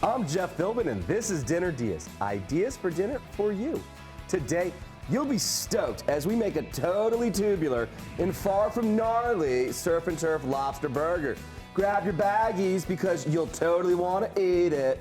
I'm Jeff Philbin, and this is Dinner DeeAs, ideas for dinner for you. Today, you'll be stoked as we make a totally tubular and far from gnarly surf and turf lobster burger. Grab your baggies because you'll totally want to eat it.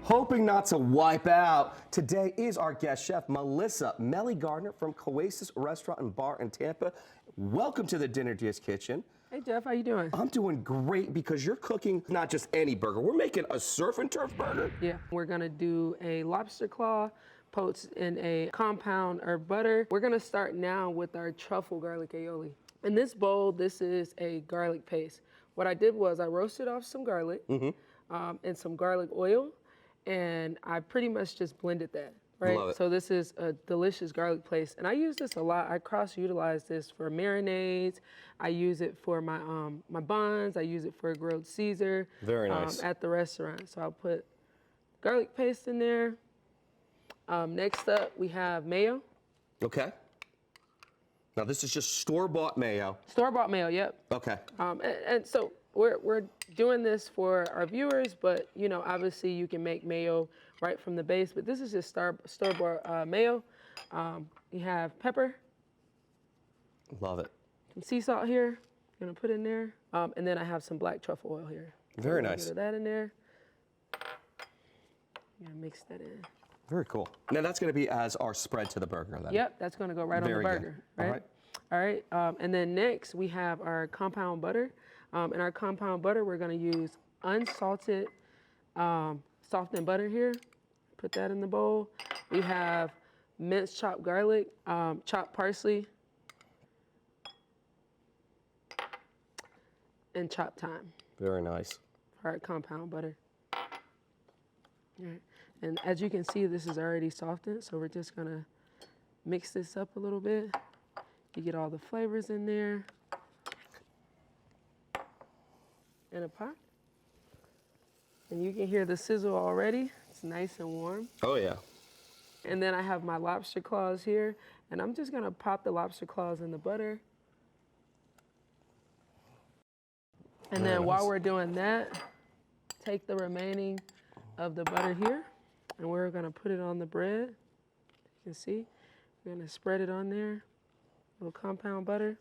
Hoping not to wipe out, today is our guest chef, Melissa Melly Gardner from Oasis Restaurant and Bar in Tampa. Welcome to the Dinner DeeAs kitchen. Hey Jeff, how you doing? I'm doing great because you're cooking not just any burger. We're making a surf and turf burger. Yeah, we're gonna do a lobster claw poached in a compound herb butter. We're gonna start now with our truffle garlic aioli. In this bowl, this is a garlic paste. What I did was I roasted off some garlic and some garlic oil, and I pretty much just blended that, right? Love it. So this is a delicious garlic paste, and I use this a lot. I cross-utilize this for marinades. I use it for my my buns. I use it for a grilled Caesar. Very nice. At the restaurant. So I'll put garlic paste in there. Next up, we have mayo. Okay. Now this is just store-bought mayo. Store-bought mayo, yep. Okay. And so we're doing this for our viewers, but you know, obviously you can make mayo right from the base, but this is just store-bought mayo. You have pepper. Love it. Some sea salt here, I'm gonna put in there. And then I have some black truffle oil here. Very nice. Get that in there. I'm gonna mix that in. Very cool. Now that's going to be as our spread to the burger then. Yep, that's gonna go right on the burger, right? All right, and then next we have our compound butter. In our compound butter, we're gonna use unsalted softened butter here. Put that in the bowl. We have minced chopped garlic, chopped parsley, and chopped thyme. Very nice. All right, compound butter. All right. And as you can see, this is already softened, so we're just gonna mix this up a little bit. You get all the flavors in there. In a pot. And you can hear the sizzle already. It's nice and warm. Oh yeah. And then I have my lobster claws here, and I'm just gonna pop the lobster claws in the butter. And then while we're doing that, take the remaining of the butter here, and we're gonna put it on the bread. You can see, we're gonna spread it on there. A little compound butter.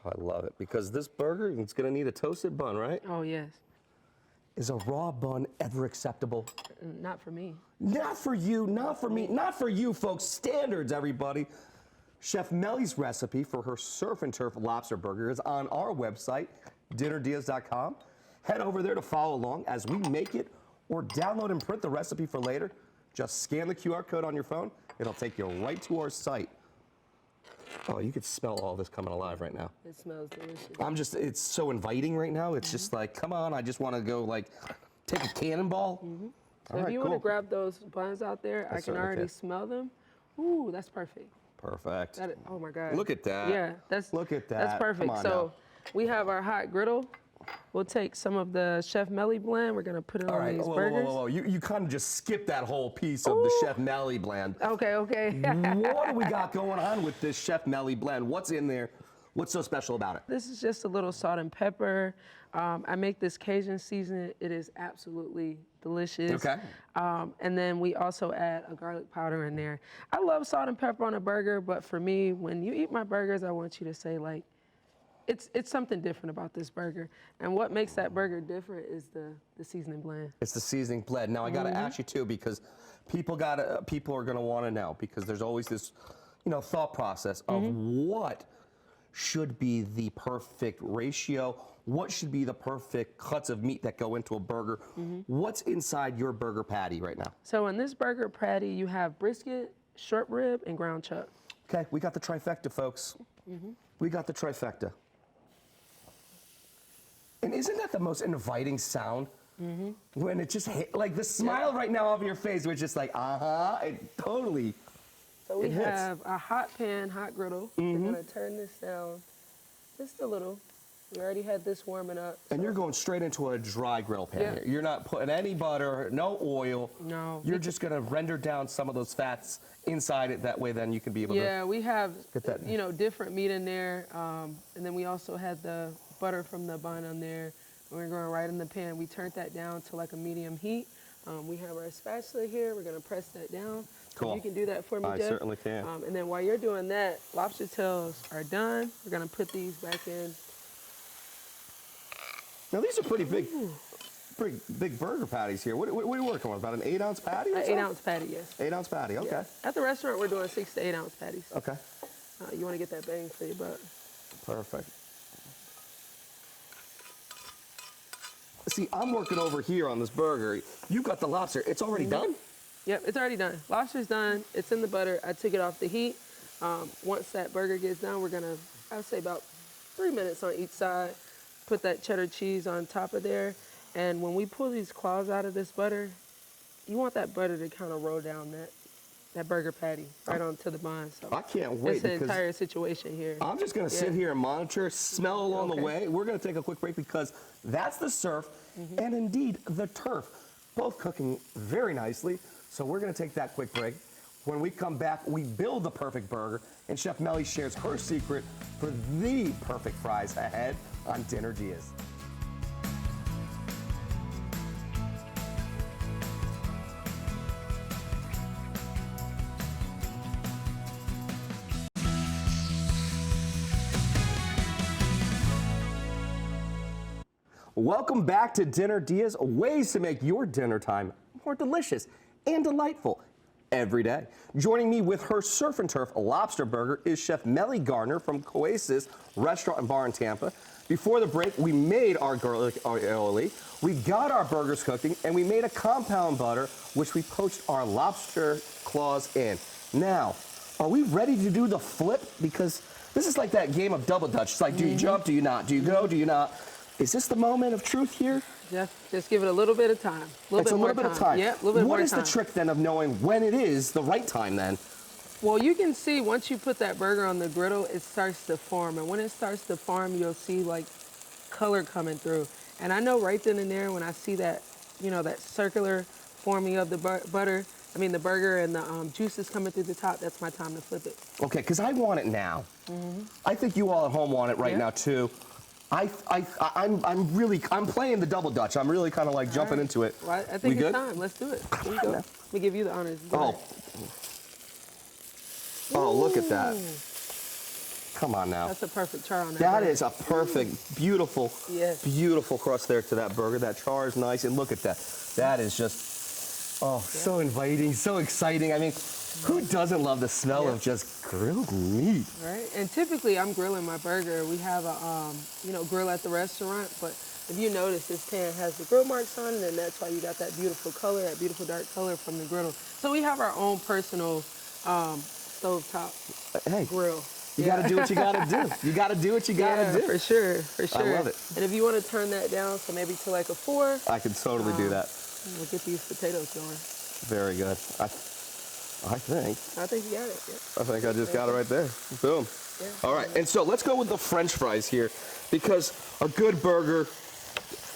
I love it because this burger is going to need a toasted bun, right? Oh yes. Is a raw bun ever acceptable? Not for me. Not for you, not for me, not for you folks. Standards, everybody. Chef Melly's recipe for her surf and turf lobster burger is on our website, dinnerdeeas.com. Head over there to follow along as we make it, or download and print the recipe for later. Just scan the QR code on your phone. It'll take you right to our site. Oh, you could smell all this coming alive right now. It smells delicious. It's so inviting right now. It's just like, come on, I just want to go like, take a cannonball. So if you want to grab those buns out there, I can already smell them. Ooh, that's perfect. Perfect. Oh my God. Look at that. Yeah, Look at that. That's perfect. Come on So we have our hot griddle. We'll take some of the Chef Melly blend. We're gonna put it on these burgers. Whoa. You kind of just skipped that whole piece of the Chef Melly blend. Okay. What do we got going on with this Chef Melly blend? What's in there? What's so special about it? This is just a little salt and pepper. I make this Cajun seasoning. It is absolutely delicious. Okay. And then we also add a garlic powder in there. I love salt and pepper on a burger, but for me, when you eat my burgers, I want you to say like, it's something different about this burger. And what makes that burger different is the seasoning blend. It's the seasoning blend. Now I got to ask you too, because people are going to want to know, because there's always this, thought process of what should be the perfect ratio, what should be the perfect cuts of meat that go into a burger. What's inside your burger patty right now? So in this burger patty, you have brisket, short rib, and ground chuck. Okay, we got the trifecta, folks. We got the trifecta. And isn't that the most inviting sound? When it just hit, like the smile right now off your face, was just like, it totally. So we have a hot pan, hot griddle. We're gonna turn this down just a little. We already had this warming up. And you're going straight into a dry griddle pan Yeah. here. You're not putting any butter, no oil. No. You're just going to render down some of those fats inside it. That way, then you can be able to. Yeah, we have, Get that. different meat in there. And then we also had the butter from the bun on there. We're going right in the pan. We turned that down to like a medium heat. We have our spatula here. We're going to press that down. Cool. You can do that for me, I Jeff. certainly can. And then while you're doing that, lobster tails are done. We're going to put these back in. Now these are pretty big burger patties here. What are you working with? About an 8-ounce patty? An 8-ounce patty, yes. 8-ounce patty. Okay. Yeah. At the restaurant, we're doing 6 to 8-ounce patties. Okay. You want to get that bang for your buck. Perfect. See, I'm working over here on this burger. You got the lobster. It's already done? Yep, it's already done. Lobster's done. It's in the butter. I took it off the heat. Once that burger gets done, we're gonna, I'd say about 3 minutes on each side. Put that cheddar cheese on top of there. And when we pull these claws out of this butter, you want that butter to kind of roll down that burger patty right onto the bun. So I can't wait. it's the because entire situation here. I'm just gonna sit here and monitor, smell along the Okay. way. We're gonna take a quick break because that's the surf and indeed the turf, both cooking very nicely. So we're gonna take that quick break. When we come back, we build the perfect burger, and Chef Melly shares her secret for the perfect fries ahead on Dinner DeeAs. Welcome back to Dinner DeeAs, ways to make your dinner time more delicious and delightful every day. Joining me with her surf and turf lobster burger is Chef Melly Gardner from Oasis Restaurant and Bar in Tampa. Before the break, we made our garlic aioli, we got our burgers cooking, and we made a compound butter, which we poached our lobster claws in. Now, are we ready to do the flip? Because this is like that game of double dutch. It's like, do you jump, do you not? Do you go, do you not? Is this the moment of truth here? Just give it a little bit of time. It's a little bit of time. Yeah, a little bit more What is time. the trick then of knowing when it is the right time then? Well, you can see once you put that burger on the griddle, it starts to form. And when it starts to form, you'll see like color coming through. And I know right then and there when I see that, that circular forming of the butter, the burger and the juices coming through the top, that's my time to flip it. Okay, because I want it now. I think you all at home want it right now too. I'm playing the double dutch. I'm really kind of like jumping into it. Well, I think it's time. Let's do it. Here you go. Let me give you the honors. Go ahead. Oh, look at that. Come on now. That's a perfect char on that. That burger. is a perfect, beautiful, Yes. beautiful crust there to that burger. That char is nice, and look at that. That is just, so inviting, so exciting. I mean, who doesn't love the smell of just grilled meat? Right, and typically I'm grilling my burger. We have a, grill at the restaurant, but if you notice, this pan has the grill marks on it, and that's why you got that beautiful color, that beautiful dark color from the griddle. So we have our own personal stovetop grill. You gotta do what you gotta do. You gotta do what you gotta do. For sure. I love it. And if you want to turn that down, so maybe to like a 4. I can totally do that. We'll get these potatoes going. Very good. I think You got it. Yeah. I think I just got it right there. Boom. Yeah. All right, and so let's go with the French fries here, because a good burger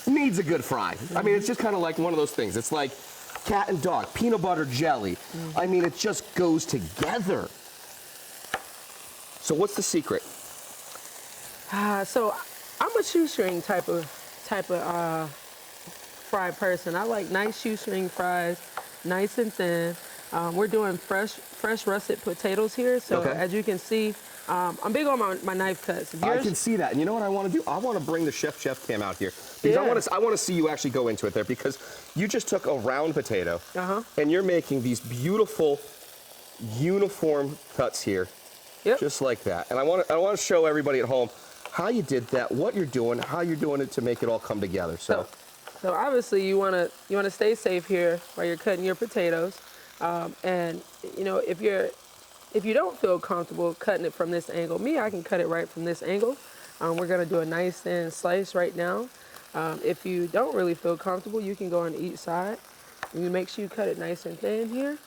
needs a good fry. I mean, it's just kind of like one of those things. It's like cat and dog, peanut butter jelly. I mean, it just goes together. So what's the secret? So I'm a shoestring type of fry person. I like nice shoestring fries, nice and thin. We're doing fresh russet potatoes here. So as you can see, I'm big on my knife cuts. I can see that. And you know what I want to do? I want to bring the chef cam out here. Because I want to see you actually go into it there, because you just took a round potato and you're making these beautiful uniform cuts here. Yep. Just like that. And I want to show everybody at home how you did that, what you're doing, how you're doing it to make it all come together. So obviously you want to stay safe here while you're cutting your potatoes. And if you don't feel comfortable cutting it from this angle, I can cut it right from this angle. We're gonna do a nice thin slice right now. If you don't really feel comfortable, you can go on each side. You make sure you cut it nice and thin here.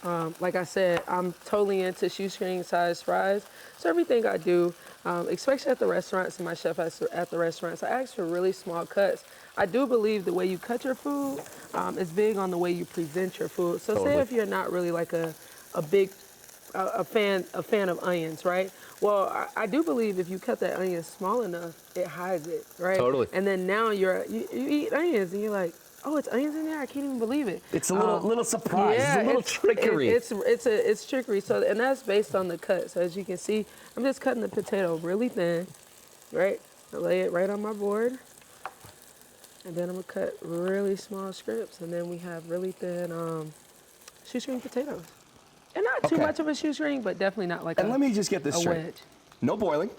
Like I said, I'm totally into shoestring size fries. So everything I do, especially at the restaurants, and my chef at the restaurants, I ask for really small cuts. I do believe the way you cut your food is big on the way you present your food. So Totally. say if you're not really like a big a fan of onions, right? Well, I do believe if you cut that onion small enough, it hides it, right? Totally. And then now you eat onions and you're like, oh, it's onions in there? I can't even believe it. It's a little surprise. Yeah, it's a little trickery. It's trickery. So, and that's based on the cut. So as you can see, I'm just cutting the potato really thin, right? I lay it right on my board. And then I'm gonna cut really small strips. And then we have really thin shoestring potatoes. And not too Okay. much of a shoestring, but definitely not like And let me just get this a straight. wedge. No boiling.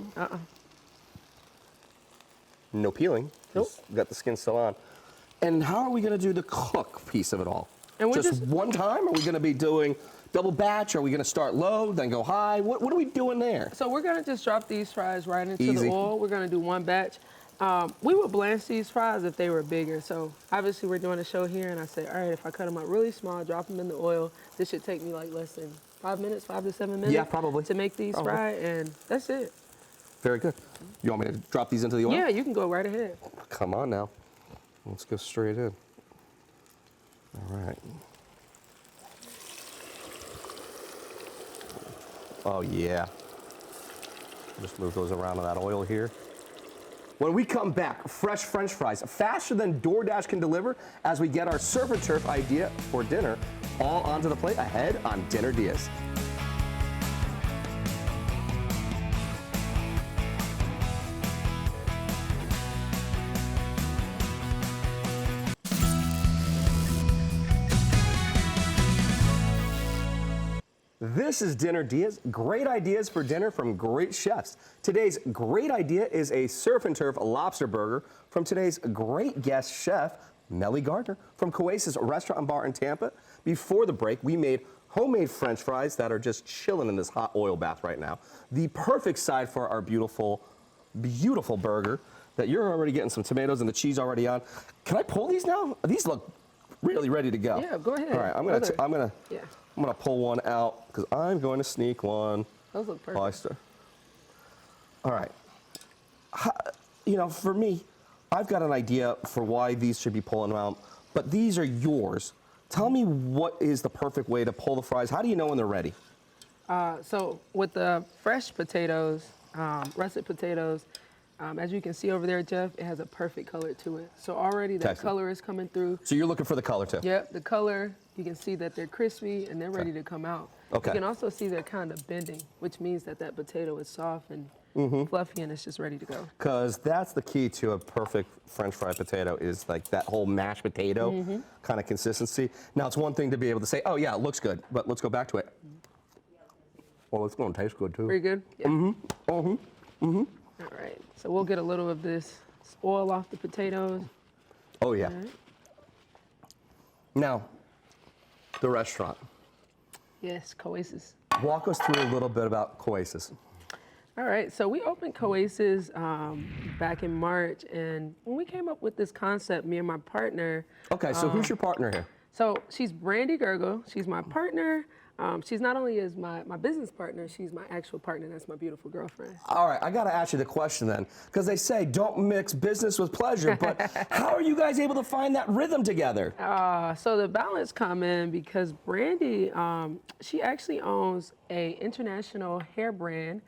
No peeling. Nope. Just got the skin still on. And how are we going to do the cook piece of it all? And we're just one time? Are we going to be doing double batch? Are we going to start low, then go high? What are we doing there? So we're gonna just drop these fries right into Easy. the oil. We're gonna do one batch. We would blanch these fries if they were bigger. So obviously we're doing a show here, and I say, all right, if I cut them up really small, drop them in the oil, this should take me like less than 5 minutes, 5 to 7 minutes. Yeah, probably. To make these fry, and that's it. Very good. You want me to drop these into the oil? Yeah, you can go right ahead. Come on now. Let's go straight in. All right. Oh, yeah. Just move those around in that oil here. When we come back, fresh French fries, faster than DoorDash can deliver, as we get our surf and turf idea for dinner all onto the plate ahead on Dinner DeeAs. This is Dinner DeeAs, great ideas for dinner from great chefs. Today's great idea is a surf and turf lobster burger from today's great guest chef, Melly Gardner from Coasis Restaurant and Bar in Tampa. Before the break, we made homemade French fries that are just chilling in this hot oil bath right now. The perfect side for our beautiful, beautiful burger that you're already getting some tomatoes and the cheese already on. Can I pull these now? These look really ready to go. Yeah, go ahead. All right, I'm gonna pull one out because I'm going to sneak one. Those look perfect. Lobster. All right. You know, for me, I've got an idea for why these should be pulling out, but these are yours. Tell me what is the perfect way to pull the fries. How do you know when they're ready? So with the fresh potatoes, russet potatoes, as you can see over there, Jeff, it has a perfect color to it. So already that color is coming through. So you're looking for the color too? Yep, the color, you can see that they're crispy and they're ready to come out. Okay. You can also see they're kind of bending, which means that that potato is soft and fluffy and it's just ready to go. Because that's the key to a perfect French fry potato is like that whole mashed potato kind of consistency. Now it's one thing to be able to say, oh yeah, it looks good, but let's go back to it. Well, it's going to taste good too. Pretty good? Yeah. All right, so we'll get a little of this oil off the potatoes. Oh yeah. All right. Now, the restaurant. Yes, Coasis. Walk us through a little bit about Coasis. All right, so we opened Coasis back in March, and when we came up with this concept, me and my partner. Okay, so who's your partner here? So she's Brandy Gergel. She's my partner. She's not only is my business partner, she's my actual partner. That's my beautiful girlfriend. All right, I got to ask you the question then, because they say don't mix business with pleasure, but how are you guys able to find that rhythm together? So the balance come in because Brandy, she actually owns a international hair brand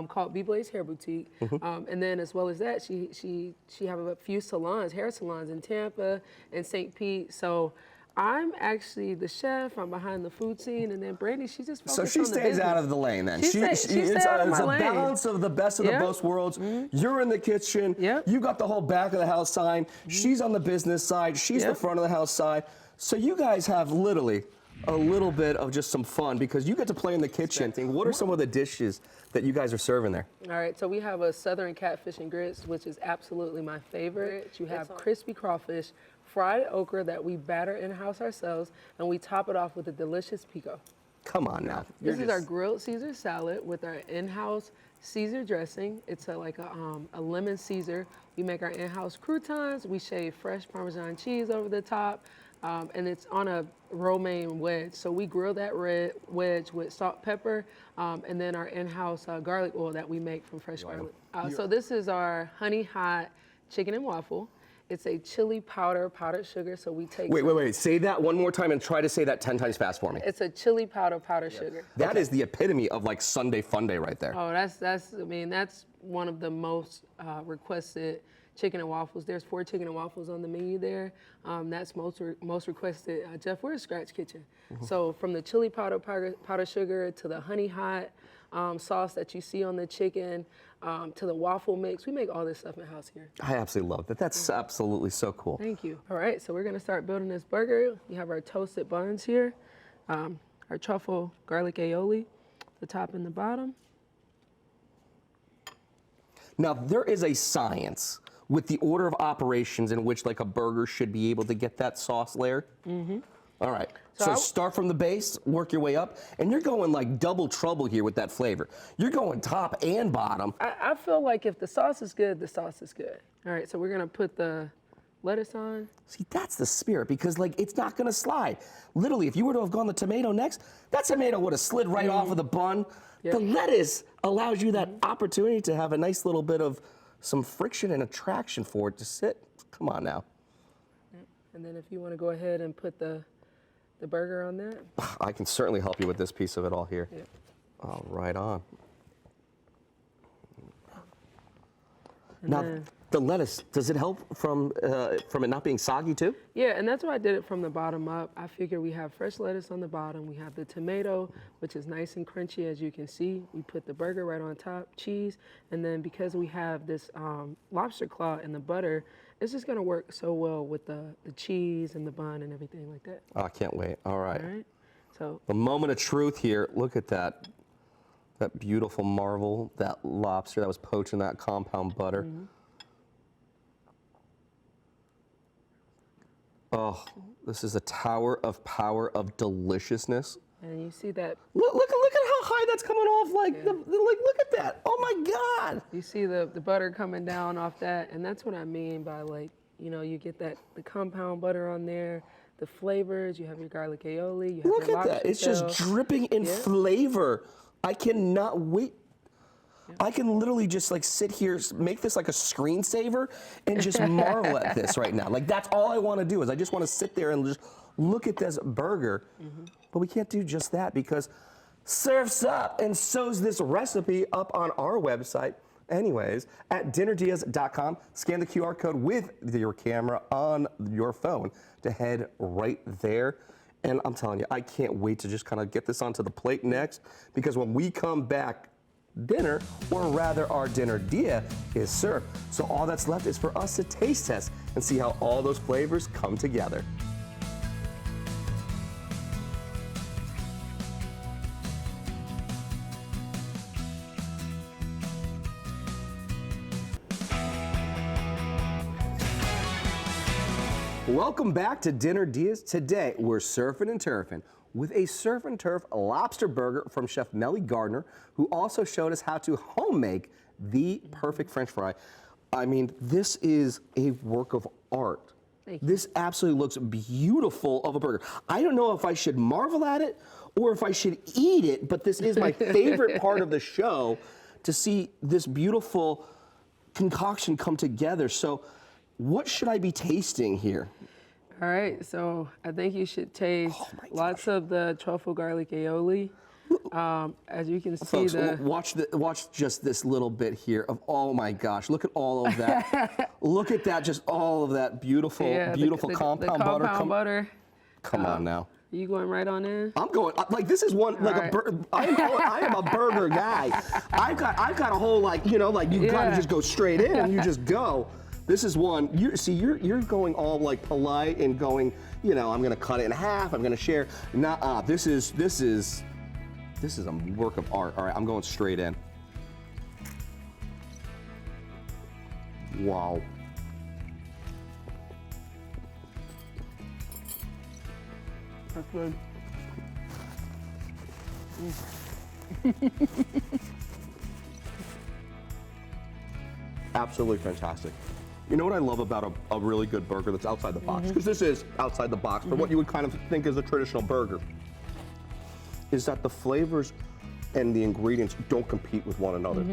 called B-Blaze Hair Boutique, and then as well as that, she have a few salons, hair salons in Tampa and St. Pete. So I'm actually the chef. I'm behind the food scene, and then Brandy, she just focused on the So she stays business. out of the lane then. It's out of my lane. Balance of the best of the both worlds. You're in the kitchen. Yep. You got the whole back of the house side. She's on the business side. She's the front of the house side. So you guys have literally a little bit of just some fun because you get to play in the kitchen. What are some of the dishes that you guys are serving there? All right, so we have a Southern catfish and grits, which is absolutely my favorite. You have crispy crawfish, fried okra that we batter in-house ourselves, and we top it off with a delicious pico. Come on now. This is our grilled Caesar salad with our in-house Caesar dressing. It's like a lemon Caesar. We make our in-house croutons. We shave fresh Parmesan cheese over the top. and it's on a romaine wedge. So we grill that wedge with salt, pepper, and then our in-house garlic oil that we make from fresh garlic. So this is our honey hot chicken and waffle. It's a chili powdered sugar. So we take. Wait. Say that one more time and try to say that 10 times fast for me. It's a chili powdered sugar. That is the epitome of like Sunday fun day right there. Oh, that's one of the most requested chicken and waffles. There's 4 chicken and waffles on the menu there. That's most requested. Jeff, we're a scratch kitchen. So from the chili powdered sugar to the honey hot sauce that you see on the chicken, to the waffle mix, we make all this stuff in house here. I absolutely love that. That's absolutely so cool. Thank you. All right, so we're gonna start building this burger. We have our toasted buns here, our truffle garlic aioli, the top and the bottom. Now there is a science with the order of operations in which like a burger should be able to get that sauce layer. All right. So start from the base, work your way up, and you're going like double trouble here with that flavor. You're going top and bottom. I feel like if the sauce is good, the sauce is good. All right, so we're gonna put the lettuce on. See, that's the spirit, because like it's not gonna slide. Literally, if you were to have gone the tomato next, that tomato would have slid right off of the bun. The lettuce allows you that opportunity to have a nice little bit of some friction and attraction for it to sit. Come on now. And then if you wanna go ahead and put the burger on that. I can certainly help you with this piece of it all here. Oh, right on. And now, then, the lettuce, does it help from it not being soggy too? yeah, and that's why I did it from the bottom up. I figure we have fresh lettuce on the bottom. We have the tomato, which is nice and crunchy, as you can see. We put the burger right on top, cheese, and then because we have this lobster claw in the butter, it's just gonna work so well with the cheese and the bun and everything like that. Oh, I can't wait. All right. All right. So The moment of truth here. Look at that. That beautiful marvel, that lobster that was poached in that compound butter. Oh, this is a tower of power of deliciousness. and you see that Look at how high that's coming off. Like, look at that. Oh my God. you see the butter coming down off that, and that's what I mean by like, you know, you get the compound butter on there, the flavors, you have your garlic aioli, you have Look your at that. lobster It's tail. just dripping in flavor. I cannot wait. I can literally just like sit here, make this like a screensaver, and just marvel at this right now. Like that's all I want to do is I just want to sit there and just look at this burger. But we can't do just that because Surf's Up and so's this recipe up on our website. Anyways, at dinnerdeas.com, scan the QR code with your camera on your phone to head right there. And I'm telling you, I can't wait to just kind of get this onto the plate next, because when we come back, dinner, or rather our dinner dia, is served. So all that's left is for us to taste test and see how all those flavors come together. Welcome back to Dinner Dias. Today, we're surfing and turfing with a surf and turf lobster burger from Chef Melly Gardner, who also showed us how to home make the perfect French fry. I mean, this is a work of art. Thank you. This absolutely looks beautiful of a burger. I don't know if I should marvel at it or if I should eat it, but this is my favorite part of the show, to see this beautiful concoction come together. So what should I be tasting here? All right, so I think you should taste lots of the truffle garlic aioli. As you can see, Folks, watch just this little bit here of, oh my gosh, look at all of that. Look at that, just all of that beautiful, beautiful compound butter. Compound butter. Come on now. Are you going right on in? I'm going, like this is one, like I am a burger guy. I've got a whole like, you know, like you gotta just go straight in and you just go. This is one, you're going all like polite and going, you know, I'm gonna cut it in half, I'm gonna share. Nah, this is a work of art. All right, I'm going straight in. Wow. That's good. Absolutely fantastic. You know what I love about a really good burger that's outside the box? Because this is outside the box for what you would kind of think is a traditional burger. Is that the flavors and the ingredients don't compete with one another.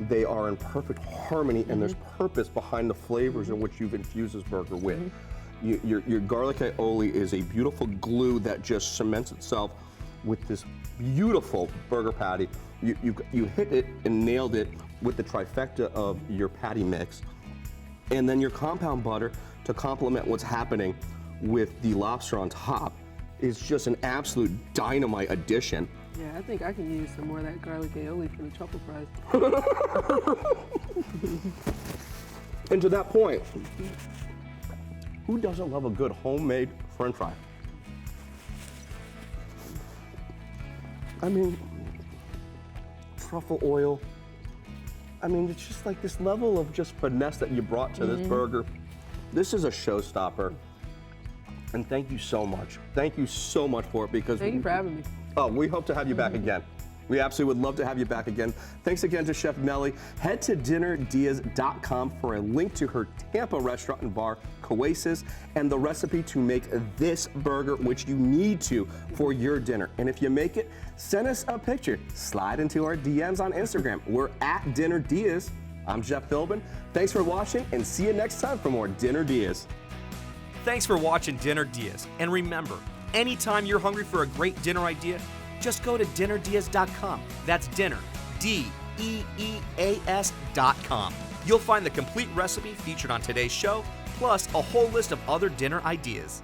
They are in perfect harmony, and there's purpose behind the flavors in which you've infused this burger with. Your garlic aioli is a beautiful glue that just cements itself with this beautiful burger patty. You hit it and nailed it with the trifecta of your patty mix. And then your compound butter to complement what's happening with the lobster on top is just an absolute dynamite addition. Yeah, I think I can use some more of that garlic aioli for the truffle fries. And to that point, who doesn't love a good homemade French fry? I mean, truffle oil. I mean, it's just like this level of just finesse that you brought to this burger. This is a showstopper. And thank you so much. Thank you so much for it, because Thank you for having me. oh, we hope to have you back again. We absolutely would love to have you back again. Thanks again to Chef Melly. Head to DinnerDeeAs.com for a link to her Tampa restaurant and bar, Coasis, and the recipe to make this burger, which you need to for your dinner. And if you make it, send us a picture. Slide into our DMs on Instagram. We're at DinnerDeeAs. I'm Jeff Philbin. Thanks for watching, and see you next time for more Dinner Deeas. Thanks for watching Dinner Deeas. And remember, anytime you're hungry for a great dinner idea, just go to DinnerDeeAs.com. That's dinner, DeeAs.com. You'll find the complete recipe featured on today's show, plus a whole list of other dinner ideas.